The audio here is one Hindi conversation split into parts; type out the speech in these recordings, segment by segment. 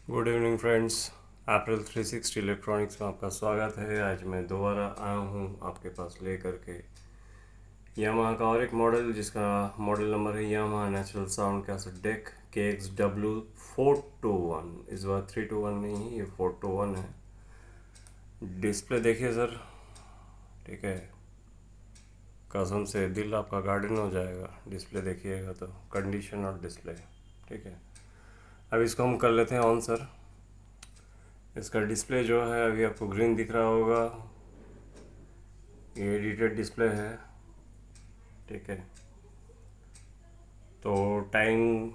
Good evening friends. April 360 electronics में आपका स्वागत है। आज मैं दोबारा आया हूँ आपके पास लेकर के यामाहा का और एक मॉडल, जिसका मॉडल नंबर है Yamaha natural sound cassette deck KXW421। इस बार 321 नहीं है, ये 421 है। डिस्प्ले देखिए सर, ठीक है, कसम से दिल आपका गार्डन हो जाएगा डिस्प्ले देखिएगा तो। कंडीशन और डिस्प्ले, ठीक है। अब इसको हम कर लेते हैं ऑन सर। इसका डिस्प्ले जो है अभी आपको ग्रीन दिख रहा होगा, ये एडिटेड डिस्प्ले है, ठीक है। तो टाइम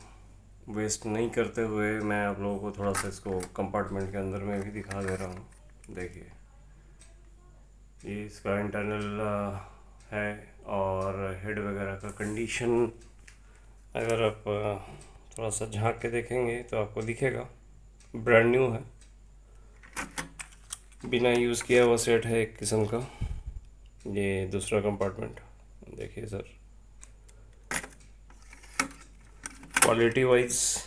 वेस्ट नहीं करते हुए मैं आप लोगों को थोड़ा सा इसको कंपार्टमेंट के अंदर में भी दिखा दे रहा हूँ। देखिए, ये इसका इंटरनल है, और हेड वगैरह का कंडीशन अगर आप थोड़ा सा झांक के देखेंगे तो आपको दिखेगा ब्रांड न्यू है, बिना यूज़ किया हुआ सेट है एक किस्म का। ये दूसरा कंपार्टमेंट देखिए सर, क्वालिटी वाइज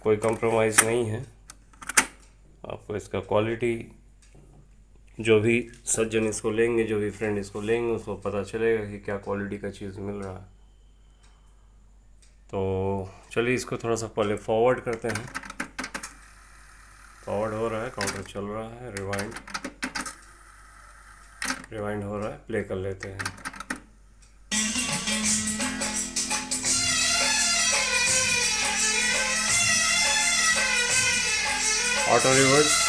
कोई कंप्रोमाइज़ नहीं है। आपको इसका क्वालिटी, जो भी सज्जन इसको लेंगे, जो भी फ्रेंड इसको लेंगे, उसको पता चलेगा कि क्या क्वालिटी का चीज़ मिल रहा है। तो चलिए इसको थोड़ा सा पहले फॉरवर्ड करते हैं। फॉरवर्ड हो रहा है, काउंटर चल रहा है, रिवाइंड रिवाइंड हो रहा है, प्ले कर लेते हैं। ऑटो रिवर्स,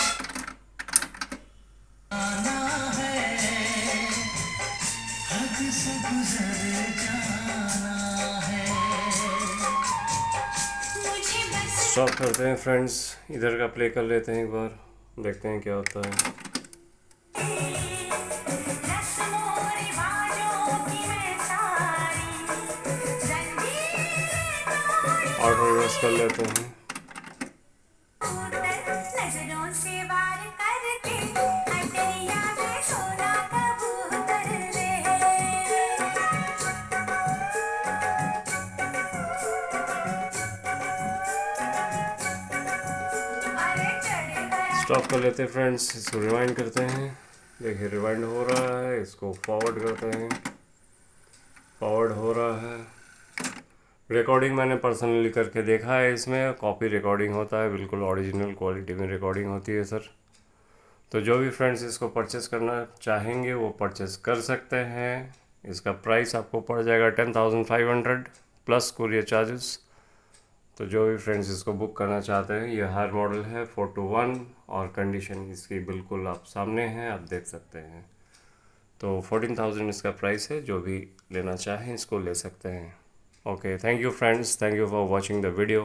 स्टॉप करते हैं फ्रेंड्स, इधर का प्ले कर लेते हैं एक बार, देखते हैं क्या होता है। ऑटो रिवर्स कर लेते हैं। स्टॉप कर लेते हैं फ्रेंड्स, इसको रिवाइंड करते हैं। देखिए रिवाइंड हो रहा है, इसको फॉरवर्ड करते हैं, फॉरवर्ड हो रहा है। रिकॉर्डिंग मैंने पर्सनली करके देखा है, इसमें कॉपी रिकॉर्डिंग होता है, बिल्कुल ओरिजिनल क्वालिटी में रिकॉर्डिंग होती है सर। तो जो भी फ्रेंड्स इसको परचेस करना चाहेंगे वो परचेस कर सकते हैं। इसका प्राइस आपको पड़ जाएगा 10,500 प्लस कुरियर चार्जेस। तो जो भी फ्रेंड्स इसको बुक करना चाहते हैं, ये हायर मॉडल है 421, और कंडीशन इसकी बिल्कुल आप सामने हैं, आप देख सकते हैं। तो 14,000 इसका प्राइस है, जो भी लेना चाहें इसको ले सकते हैं। Okay, thank you friends, thank you for watching the video.